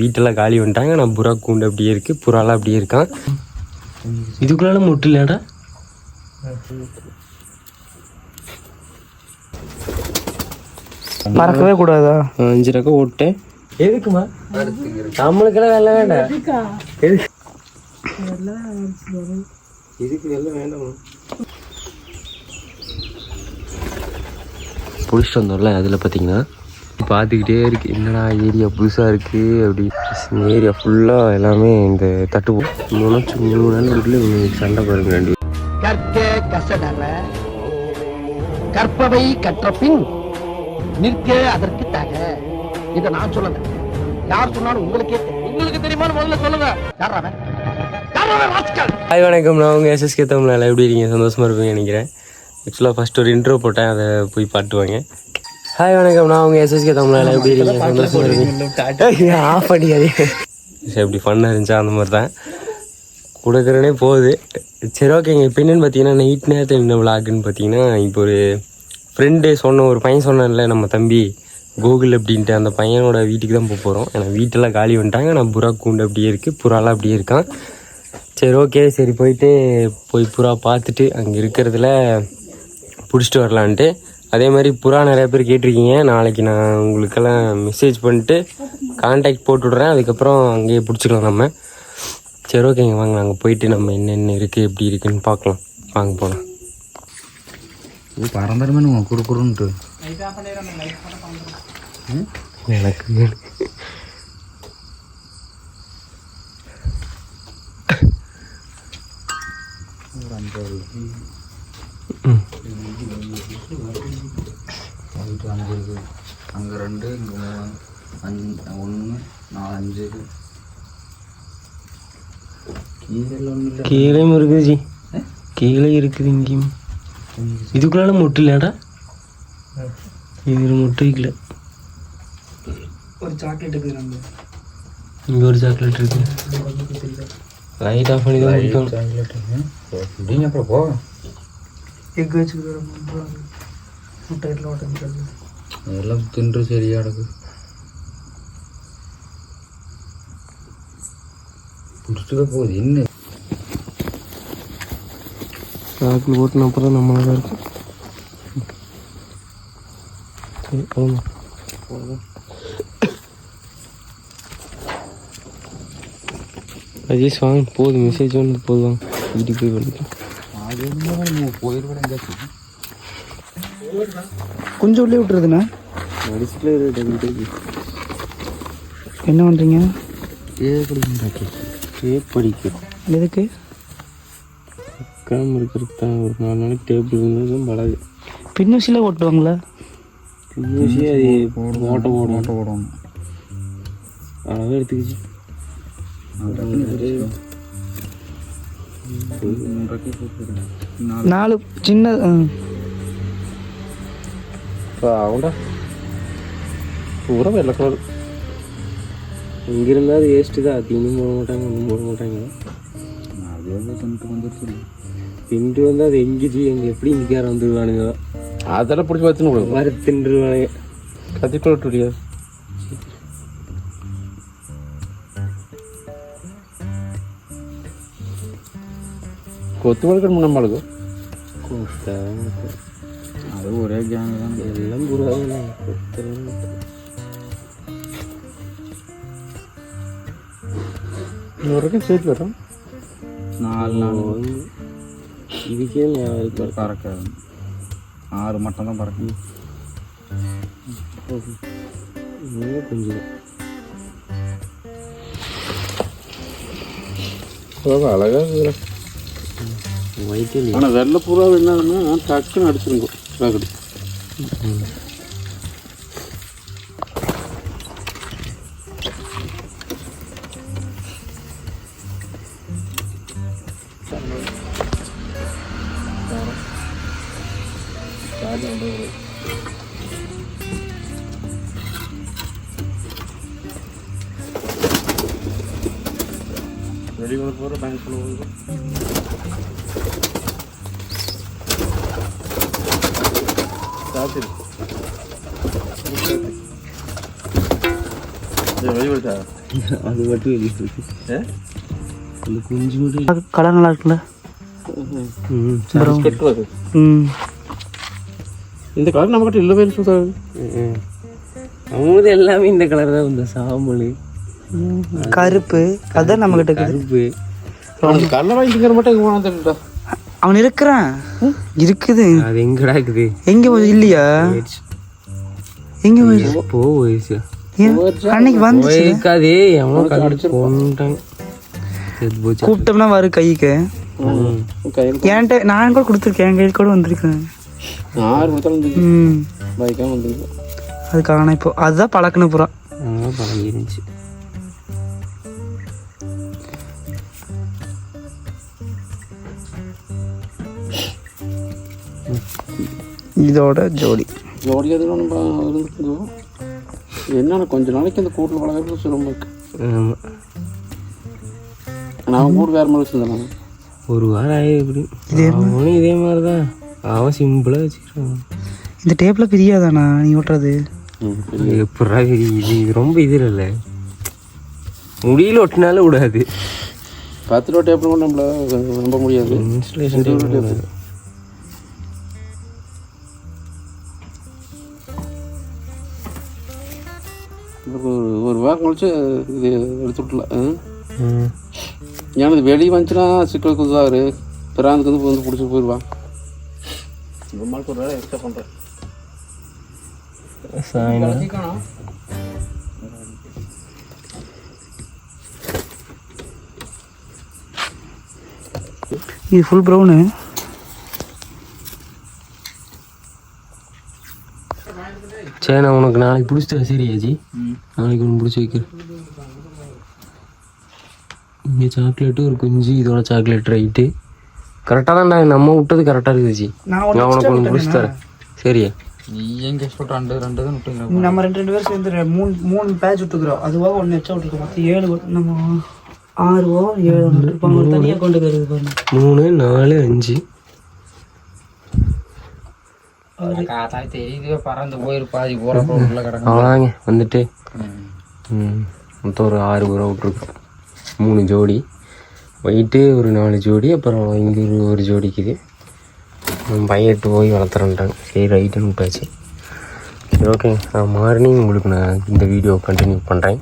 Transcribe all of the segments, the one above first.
வீட்டெல்லாம் காலி வந்துட்டாங்க. நான் புறா கூண்டு அப்படியே இருக்குது, புறாலாம் அப்படியே இருக்கான். இதுக்குள்ளால முட்டு இல்லையாடா? மறக்கவே கூடாதா? 5 ரகம் ஓட்டேன். எதுக்குமா? நம்மளுக்கெல்லாம் வெள்ளை வேண்டாம். இதுக்கு வெள்ளை வேண்டாமா? பிடிச்சிட்டு வந்தோம்ல, அதில் பார்த்தீங்கன்னா பார்த்துக்கிட்டே இருக்குது. என்னடா ஏரியா புதுசாக இருக்குது அப்படி. ஏரியா ஃபுல்லாக எல்லாமே இந்த தட்டு 3 நாள் வீட்டில் சண்டை பாருங்க. 2 கற்க கசடற கற்பவை கற்ற பின் நிற்க அதற்கு தக. இதை நான் சொல்லல, யார் சொன்னாலும் உங்களுக்கே தெரியும். உங்களுக்கு தெரியுமான்னு முதல்ல சொல்லுங்க. ஹாய் வணக்கம், நான் உங்கள் எஸ்எஸ்கே தமிழில். எப்படி இருக்கீங்க? சந்தோஷமாக இருப்பீங்க நினைக்கிறேன். ஆக்சுவலாக ஃபஸ்ட் ஒரு இன்ட்ரோ போட்டேன், அதை போய் பாட்டுவாங்க. ஹாய் வணக்கம், நான் உங்கள் எஸ்எஸ்கே தமிழில். எப்படி இருக்கீங்க? சந்தோஷமாக இருக்கீங்க? ஆஃப் பண்ணியாதே. சரி, எப்படி ஃபன்னாக இருந்துச்சா? அந்த மாதிரி தான் கொடுக்குறேனே போகுது. சரி, ஓகேங்க. இப்போ என்னென்னு பார்த்தீங்கன்னா, நைட் நேரத்தில் என்ன விளாகுன்னு பார்த்தீங்கன்னா, இப்போ ஒரு ஃப்ரெண்டு சொன்ன ஒரு பையன் சொன்னான்ல, நம்ம தம்பி கோகுல் அப்படின்ட்டு, அந்த பையனோட வீட்டுக்கு தான் போக போகிறோம். ஏன்னா வீட்டெல்லாம் காலி வந்துட்டாங்க. நான் புறா கூண்டு அப்படியே இருக்குது, புறாலாம் அப்படியே இருக்கான். சரி, ஓகே, சரி போய் புறா பார்த்துட்டு அங்கே இருக்கிறதுல பிடிச்சிட்டு வரலான்ட்டு. அதே மாதிரி புறா நிறையா பேர் கேட்டிருக்கீங்க. நாளைக்கு நான் உங்களுக்கெல்லாம் மெசேஜ் பண்ணிட்டு கான்டாக்ட் போட்டு விட்றேன். அதுக்கப்புறம் அங்கேயே பிடிச்சிக்கலாம் நம்ம. சரி, ஓகேங்க, வாங்க நாங்கள் போயிட்டு நம்ம என்னென்ன இருக்குது எப்படி இருக்குதுன்னு பார்க்கலாம். வாங்க போகலாம். பரம்பரமே குறுக்குறுன்ட்டு எனக்கு அங்கே 2 இங்கே 1 4 5 கீழே இருக்குது ஜி, கீழே இருக்குது. இங்கேயும் இதுக்குள்ளால முட்டு இல்லையாடா? இது முட்டு இல்லை. ஒரு சாக்லேட் இருக்குது. இங்கே ஒரு சாக்லேட் இருக்குது. லைட் ஆஃப் பண்ணி தான் முடிக்கணும். சாக்லேட் அப்புறம் போ. எக் வச்சுக்கிறோம், முட்டையில் ஓட்டம் அதெல்லாம் தின்று சரியா இருக்கு. பிடிச்சிக்க போகுது. என்ன சாக்கில் ஓட்டின அப்புறம் நம்மளாக இருக்கு. சரி, ஆமாம் அஜீஷ் வாங்க, போதும் மெசேஜ் வந்து போதும். வீட்டுக்கு போய் பண்ணிக்கலாம். அது போயிடுவேன். எங்கேயாச்சும் கொஞ்சம் உள்ளே விட்டுறதுண்ணா. என்ன பண்ணுறீங்க? படிக்கிறோம். எதுக்கு? உட்காம இருக்கிறது தான். ஒரு 4 நாளைக்கு டேபிள் இருந்ததும் பழகு. பின்னூசியில் ஓட்டுவாங்களா? பின்னூசி அது ஓட்ட ஓடணும். அளவு எடுத்துக்கிச்சு. 4 சின்ன அவன்டா பூரா வெள்ளை கலர். இங்கிருந்தா அது வேஸ்ட்டு தான். தீனும் போட மாட்டாங்க, ஒன்றும் போட மாட்டாங்க. தின்று வந்து அது எங்கிச்சு, எங்கே எப்படி இங்கே வந்துடுவானுங்க. அதெல்லாம் பிடிச்சி பார்த்துன்னு வர தின்றுவானுங்க. கத்திக்குள்ள விட்டுடியா? கொத்து வளர்க்கணும் நம்மளுக்கு. அது ஒரே கேங் தான். எல்லாம் புறாங்க. கொத்தெல்லாம் வரைக்கும் சேர்த்து வரோம். 4 நாள் இதுக்கே பறக்காது. 6 மட்டும் தான் பறக்கும். கொஞ்சம் அழகா இருக்குது. ஆனால் வெள்ளை புறா என்னன்னா டக்குன்னு அடிச்சிருங்க. ரெடி பண்ண போகிற பேங்க் பண்ணுவோம். வெளிப்படுத்தா அது மட்டும் வெளியே அந்த குஞ்சு மட்டும் கலர் நல்லா இருக்குல்ல. இந்த கலர் நம்ம கிட்ட இல்லவே இல்லை. அவங்களுக்கு எல்லாமே இந்த கலர் தான், இந்த சாம்பல் கருப்பு அதான் நம்ம கிட்ட கருப்பு. கலர் வாங்கிக்கிற மட்டும் எங்கே போனா அவன் இருக்கிறான் இருக்குது. அது எங்கடா இருக்குது? எங்க போய் இல்லையா? எங்க போய் போயிடுச்சு அன்னைக்கு வந்து இருக்காதே. எவனோ கடிச்சு போட்டாங்க. கூப்பிட்டோம்னா வரு கைக்கு. என்கிட்ட நான் கூட கொடுத்துருக்கேன், என் கையில் கூட வந்திருக்கேன். அது காண இப்போ அதுதான் பழக்கணும் புறா. பழகிருந்துச்சு. இதோட ஜோடி அது நம்ம இருந்துக்குதோ என்னன்னா கொஞ்ச நாளைக்கு அந்த கூட்டில் பழகிறது ரொம்ப இருக்கு. நான் கூடு வேறு மாதிரி வச்சுருந்தேன். ஒரு வாரம் ஆகி எப்படி அவனும் இதே மாதிரி தான். அவன் சிம்பிளாக வச்சுக்கிறான். இந்த டேப்பில் பிரியாதாண்ணா நீ ஓட்டுறது? எப்படா இது ரொம்ப இது இல்லை, முடியல ஒட்டினாலும் விடாது. 10 ரூபா டேப்பில் கூட நம்மள நம்ப முடியாது. இன்ஸ்டலேஷன் டேப் ஒரு வாரம் கழிச்சு இது எடுத்து விட்டலாம். ஏன்னா இது வெளியே வந்துச்சுன்னா சிக்கலுக்கு தான் பிராந்துக்கு வந்து பிடிச்சிட்டு போயிடுவான். ஒரு வேலை எக்ஸ்ட்ரா பண்ணுறேன். இது ஃபுல் ப்ரௌனு. சரி, நான் உனக்கு நாளைக்கு பிடிச்சிட்டேன். சரியாச்சி, நாளைக்கு ஒன்று பிடிச்சி வைக்கிறேன். இங்கே சாக்லேட்டு ஒரு குஞ்சு, இதோட சாக்லேட் ரைட்டு கரெக்டாக தான்டா. நம்ம விட்டது கரெக்டாக இருக்குதுச்சு. நான் உனக்கு ஒன்று பிடிச்சி தரேன். சரியா? நீ எங்கே எக்ஸ்போர்ட் ரெண்டு தான் விட்டுங்க. நம்ம ரெண்டு பேர் சேர்ந்து மூணு பேட்ச் விட்டுக்கிறோம். அதுவாக ஒன்று எச்சா விட்டுருக்கோம். 7 நம்ம 6 7 தனியாக கொண்டு வருது பாருங்க. 3 4 5 பறந்து போயிருப்பாதி போகிறப்ப கிடக்கும். அவ்வளோதாங்க வந்துட்டு. மொத்தம் ஒரு 6 புறா விட்ருக்கோம். 3 ஜோடி ஒயிட்டு, ஒரு 4 ஜோடி, அப்புறம் இங்கே ஒரு ஜோடிக்குது. பையட்டு போய் வளர்த்துறேன்ட்டாங்க. சரி ரைட்டுன்னு விட்டாச்சு. சரி ஓகே, நான் மார்னிங் உங்களுக்கு நான் இந்த வீடியோ கண்டினியூ பண்ணுறேன்.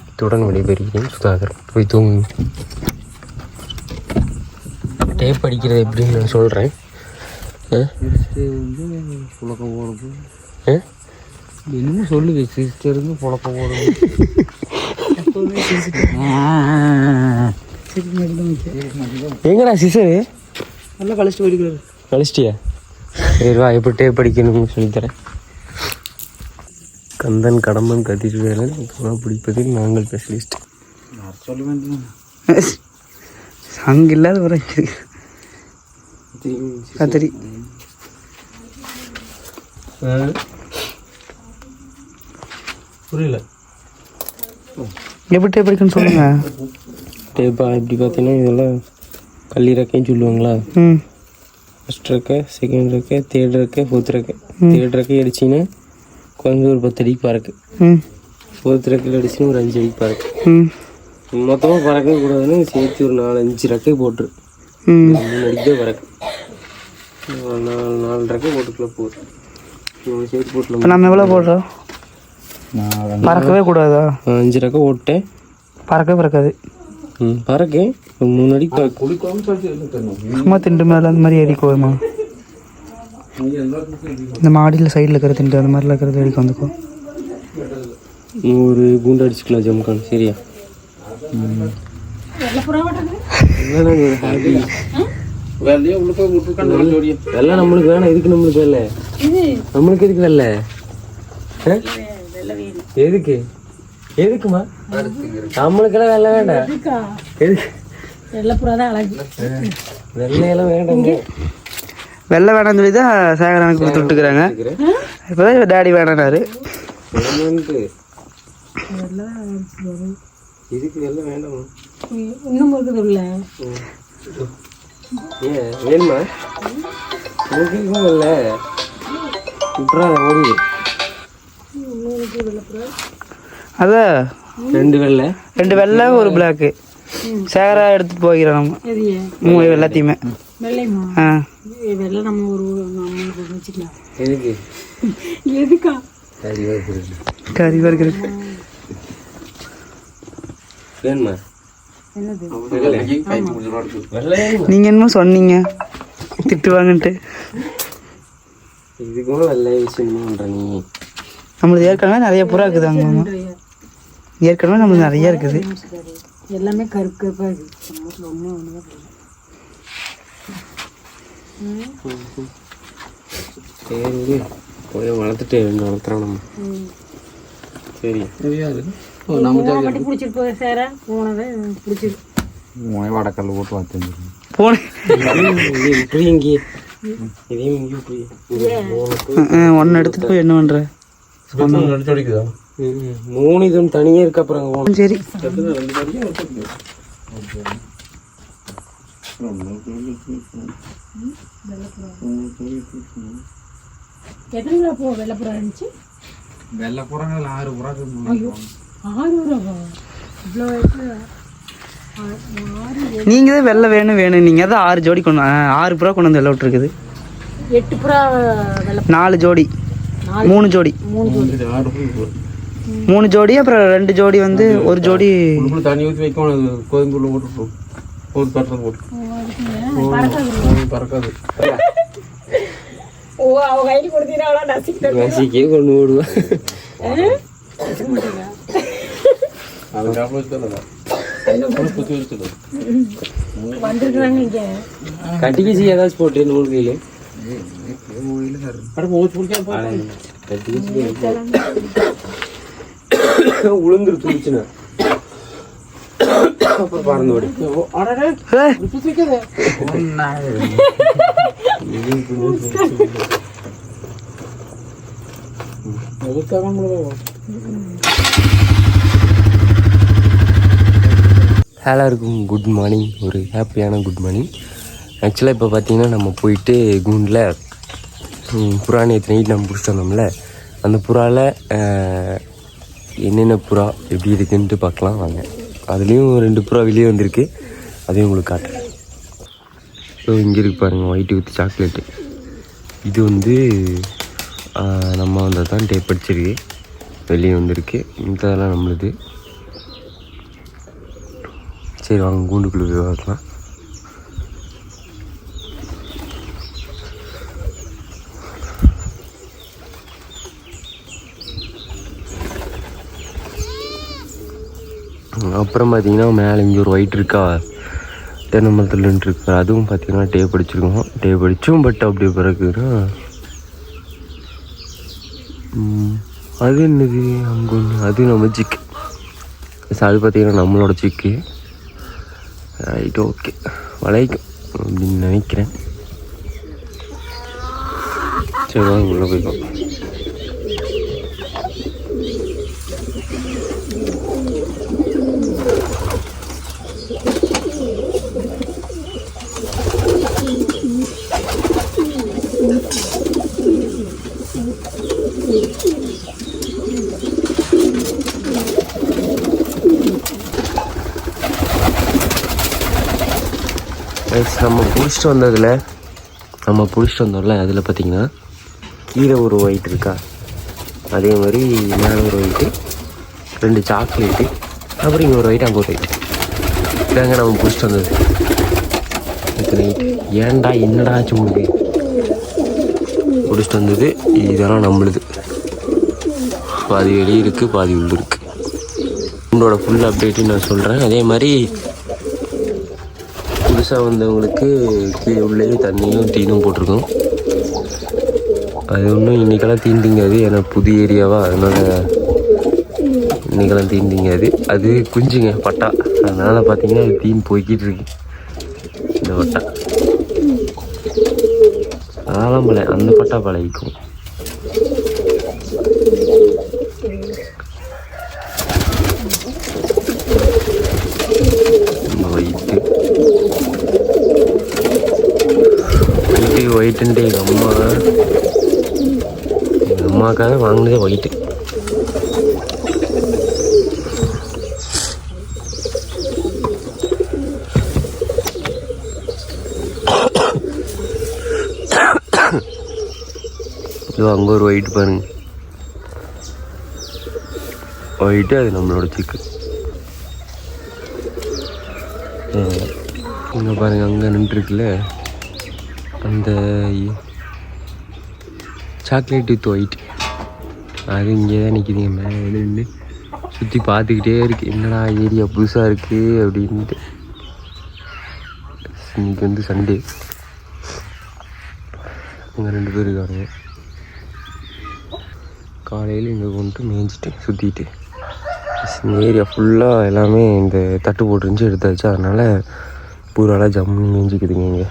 இத்துடன் விடைபெறுகிறேன். சுதாகர், போய் தூங்குங்க. டேப் அடிக்கிறது எப்படின்னு நான் சொல்கிறேன். புழக்க போடுறது என்னமோ சொல்லுது. சிஸ்டருந்து புழக்க போடுறது. எங்கடா சிசரு? நல்லா கழிச்சிட்டு போயிருக்காரு. கழிச்சிட்டியா? சரி வா, எப்படி டேப் அடிக்கணும்னு சொல்லித்தரேன். கந்தன், கடம்பன், கதிர்வேலன் புறா பிடிப்பதில் நாங்கள் ஸ்பெஷலிஸ்ட். சொல்ல வேண்டியது அங்கே இல்லாத ஒரு கத்திரி. புரியல. எப்படி டேப் அடிக்கணும்னு சொல்லுங்க. டேப்பா இப்படி பார்த்தீங்கன்னா இதெல்லாம் கல்லீரக்கைன்னு சொல்லுவாங்களா? ஃபஸ்ட் ரெக்கை, செகண்ட் ரெக்கை, தேர்ட் ரெக்கை, ஃபோர்த் ரெக்கை. தேர்ட் ரெக்கை அடிச்சிங்கன்னா கொஞ்சம் ஒரு 10 அடிக்கு பறக்கு. ஃபோர்த் ரெக்கையில் அடிச்சுன்னா ஒரு 5 அடிக்கு பறக்கு. மொத்தமாக பறக்கவே கூடாதுன்னு சேர்த்து ஒரு 4-5 ரெக்கை போட்டுரு. 3 அடிக்கு தான் பறக்கு. 4 ரெக்கை போட்டுக்குள்ள போதும். சேர்த்து போட்டுலாம். நம்ம எவ்வளோ போடுறோம்? பறக்கவே கூடாதா? 5 ரெக்கை ஓட்டேன். பறக்கவே பறக்காது. பறக்கு 3 அடிக்கு சும்மா திண்டு மேலே அந்த மாதிரி அடிக்குமா? இந்த மாடியில் சைடில் இருக்கிற திண்டு அந்த மாதிரிலாம் இருக்கிறது அடிக்க வந்துக்கும். ஒரு குண்டு அடிச்சுக்கலாம் ஜம்கான். சரியா? வெள்ளை நம்மளுக்கு வேணாம். எதுக்கு நம்மளுக்கு வெள்ளை? நம்மளுக்கு எதுக்கு வெள்ளை? எதுக்கு எதுக்குமா? நம்மளுக்கெல்லாம் வெள்ளை வேண்டாம். எதுக்கு வெள்ளையெல்லாம் வேண்டாம். வெள்ளை வேணாம்னு சொல்லி தான் சேகரனுக்கு கொடுத்து விட்டுக்கிறாங்க. இப்போதான் டேடி வேணானாரு. இதுக்கு வெள்ளை வேண்டாமா? இன்னும் இருக்குது உள்ள. ஏன் வேணுமா? உனக்கு வெள்ளை விட்றா ஓடி. அதான் 2 வெள்ளை 2 வெள்ளை 1 பிளாக்கு. சேகரா எடுத்துட்டு போகிறோம் நம்ம எதையே 3 எல்லாத்தையுமே. வெள்ளைமா ஆ வெள்ளை நம்ம ஒரு வச்சுக்கலாம். எதுக்கு எதுக்கா கறி வறுக்கிறது. வேணுமா என்னது வெள்ளை நீங்க என்னமோ சொன்னீங்க திட்டுவாங்கன்ட்டு. இதுக்கும் வெள்ளை விஷயம் பண்ற நீ நம்மளுக்கு ஏற்கனவே நிறைய புறா இருக்குதாங்க மாமா. ஏற்கனவே நம்மளுக்கு நிறைய இருக்குது. எல்லாமே கருப்பு கருப்பா இருக்கு. நம்ம வீட்டில் ஒன்றுதான் சரி போய் வளர்த்துட்டு வளர்த்துறோம் நம்ம. சரி மட்டும் பிடிச்சிட்டு போய் சேர போனதை பிடிச்சிருக்கு. வடக்கல்ல போட்டு பார்த்து போனேன் இப்படி இங்கே இதையும் இங்கே இப்படி ஒன்று எடுத்துட்டு போய் என்ன பண்ற? 3 இதுவும் தனியாக இருக்கு. அப்புறம் சரி எத்தனை ரூபா போ வெள்ளைப்புறா இருந்துச்சு? வெள்ளைப்புறாங்க 6 புறா. ஐயோ 6 ரூபாவா? இவ்வளோ நீங்க தான் வெள்ளை வேணும் நீங்க அதான் 6 ஜோடி கொண்டு 6 புறா கொண்டு வந்து எல்லாம் விட்டுருக்குது. 8 புறா வெள்ளை 4 ஜோடி 3 ஜோடி 3 ஜோடி அப்புறம் 2 ஜோடி வந்து 1 ஜோடி தண்ணி ஊற்றி வைக்கணும். கோயம்புல போட்டுருக்கோம். ஒரு பறக்காது பறக்காது. ஓ அவ கையில் கொடுத்தீங்கன்னா நசிக்கே கொண்டு ஓடுவேன். வந்துருக்குறாங்க இங்க கட்டிக்கிச்சு ஏதாச்சும் போட்டு 100 கையில உளுந்துரு துணிச்சுனா அப்புறம் பறந்து ஓடி. எல்லாருக்கும் குட் மார்னிங். ஒரு ஹாப்பியான குட் மார்னிங். ஆக்சுவலாக இப்போ பார்த்தீங்கன்னா நம்ம போயிட்டு கூண்டில் புறா நேற்று நைட் நம்ம பிடிச்சிட்டு வந்தோம்ல, அந்த புறாவில் என்னென்ன புறா எப்படி இருக்குன்ட்டு பார்க்கலாம் வாங்க. அதுலேயும் 2 புறா வெளியே வந்திருக்கு, அதையும் உங்களுக்கு காட்டுறேன். ஸோ இங்கே இருக்கு பாருங்கள், ஒயிட் வித் சாக்லேட்டு. இது வந்து நம்ம வந்தால் தான் டேப் அடிச்சிருக்கு, வெளியே வந்திருக்கு. இதெல்லாம் நம்மளுது. சரி வாங்க கூண்டுக்குள்ளே போய் பார்க்கலாம். அப்புறம் பார்த்தீங்கன்னா மேலே இங்கே ஒரு ஒயிட் இருக்கா, தென்னை மரத்தில் இருக்கு. அதுவும் பார்த்தீங்கன்னா டேப் அடிச்சிருக்கோம். டேப் அடிச்சும் பட் அப்படி பிறகுன்னா அது என்னது அங்கே ஒன்று, அது நம்ம சிக்கு. அது பார்த்தீங்கன்னா நம்மளோட சிக்கு. ரைட் ஓகே, வளைக்கும் அப்படின்னு நினைக்கிறேன். சரி வாங்க உள்ளே போய்க்கலாம். நம்ம பிடிச்சிட்டு வந்தோம்ல, அதில் பார்த்தீங்கன்னா கீழே ஒரு ஒயிட் இருக்கா, அதே மாதிரி மேலே ஒரு ஒயிட்டு, 2 சாக்லேட்டு, அப்புறம் இங்கே ஒரு ஒயிட், அங்கே ஒரு ஒயிட். இதாங்க நம்ம பிடிச்சிட்டு வந்தது நேற்று நைட்டு. ஏன்டா என்னடா ஆச்சு உங்களுக்கு? பிடிச்சிட்டு வந்தது இதெல்லாம் நம்மளுது. பாதி வெளியே இருக்குது, பாதி உள்ள இருக்குது. உங்களோட ஃபுல் அப்டேட்டும் நான் சொல்கிறேன். அதே மாதிரி புதுசாக வந்தவங்களுக்கு கீழே உள்ளே தண்ணியும் தீனும் போட்டிருக்கோம். அது ஒன்றும் இன்றைக்கெல்லாம் தீன் திங்காது, ஏன்னா புது ஏரியாவா, அதனால் இன்றைக்கெல்லாம் தீன் திங்காது. அது குஞ்சுங்க பட்டா, அதனால் பார்த்தீங்கன்னா அது தீன் போய்கிட்டு இருக்கு இந்த பட்டா. அதெல்லாம் அந்த பட்டா பழகிக்கும். ஒயிட்டுன்ட்டு எங்கள் அம்மாக்காக வாங்கினதே ஒயிட்டு. ஐயோ அங்கே ஒரு ஒயிட் பாருங்க, ஒயிட்டு அது நம்மளோட சிக்கன். இங்கே பாருங்கள், அங்கே நின்றுருக்குல்ல அந்த சாக்லேட் வித் ஒயிட், அது இங்கே தான் நிற்கிதுங்க. மேலே நின்று சுற்றி பார்த்துக்கிட்டே இருக்குது, என்னடா ஏரியா புதுசாக இருக்குது அப்படின்ட்டு. இன்னைக்கு வந்து சண்டே, அங்கே 2 பேர் இருக்காங்க. காலையில் இங்கே கொண்டு மேய்ஞ்சிட்டு சுற்றிட்டு இந்த ஏரியா ஃபுல்லாக எல்லாமே இந்த தட்டு போட்டுருந்துச்சு, எடுத்தாச்சு. அதனால் பூராலாம் ஜம்முன்னு மேய்ஞ்சிக்குதுங்க.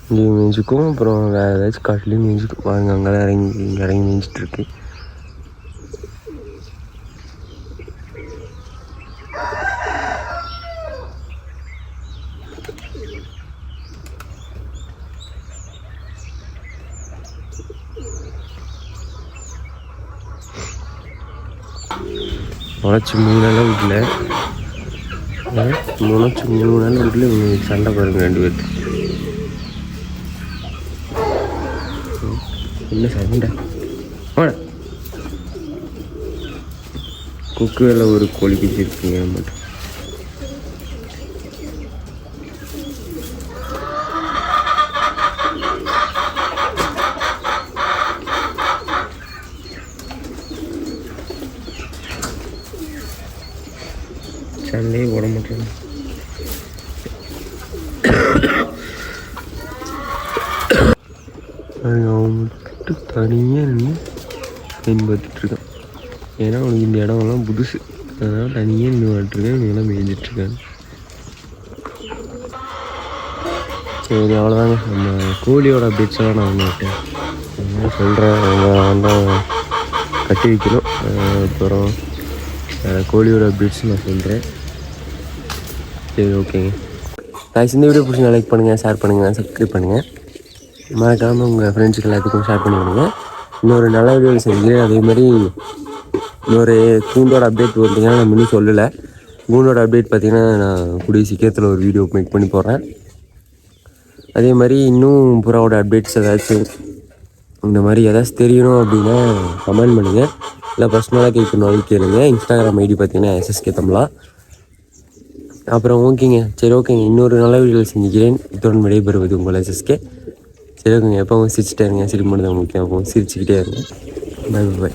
இங்கேயும் மேய்ஞ்சிக்கும், அப்புறம் வேறு ஏதாச்சும் காட்டுலேயும் மேய்ஞ்சிக்கும். பாருங்க அங்கே தான் இறங்கி மேய்ஞ்சிட்ருக்கு. முளைச்சி 3 நாள் வீட்டில், முளைச்சி 3 நாள் வீட்டில் இவங்க சண்டை பாருங்க 2 பேர். என்ன சண்டை? குக்கு வேலை ஒரு கோழி குஞ்சு இருக்குங்க மட்டும். சண்டையே போட மாட்டேன். அவன் மட்டும் தனியாக நின்று மீன் பார்த்துட்ருக்கான். ஏன்னா அவனுக்கு இந்த இடம்லாம் புதுசு, அதனால் தனியாக நின்று வாட்டிருக்கேன். இவங்கெல்லாம் மேய்ஞ்சிட்ருக்காங்க. சரி அவ்வளோதாங்க, நம்ம கோழியோட அப்டேட்ஸ்லாம் நான் விட்டேன். அதனால் சொல்கிறேன், அவங்க வந்து கட்டி வைக்கணும். அப்புறம் கோழியோட அப்டேட்ஸ் நான் சொல்கிறேன். சரி ஓகேங்க guys, இந்த வீடியோ பிடிச்சி லைக் பண்ணுங்கள், ஷேர் பண்ணுங்கள், சப்ஸ்கிரைப் பண்ணுங்கள். மறக்காமல் உங்கள் ஃப்ரெண்ட்ஸுக்கு எல்லாத்துக்கும் ஷேர் பண்ணி விடுங்க. இன்னொரு நல்ல வீடியோ செஞ்சேன். அதே மாதிரி இன்னொரு கூண்டோட அப்டேட் பார்த்தீங்கன்னா நான் இன்னும் சொல்லலை. கூண்டோட அப்டேட் பார்த்திங்கன்னா நான் கூடிய சீக்கிரத்தில் ஒரு வீடியோ மேக் பண்ணி போடுறேன். அதே மாதிரி இன்னும் புறாவோட அப்டேட்ஸ் ஏதாச்சும் இந்த மாதிரி ஏதாச்சும் தெரியணும் அப்படின்னா கமெண்ட் பண்ணுங்கள். இல்லை பர்சனலாக கேட்கணும் கேளுங்க. இன்ஸ்டாகிராம் ஐடி பார்த்தீங்கன்னா SSK தமிழா. அப்புறம் ஓகேங்க, சரி ஓகேங்க, இன்னொரு நல்ல வீடியோ செஞ்சுக்கிறேன். இத்துடன் விடைபெறுவது உங்கள் SSK. சரி ஓகேங்க, எப்போவும் சிரிச்சுட்டே இருங்க. சிரிப்பு மட்டும் தான் முக்கியம். அப்போ சிரிச்சுக்கிட்டே இருங்க. Bye by.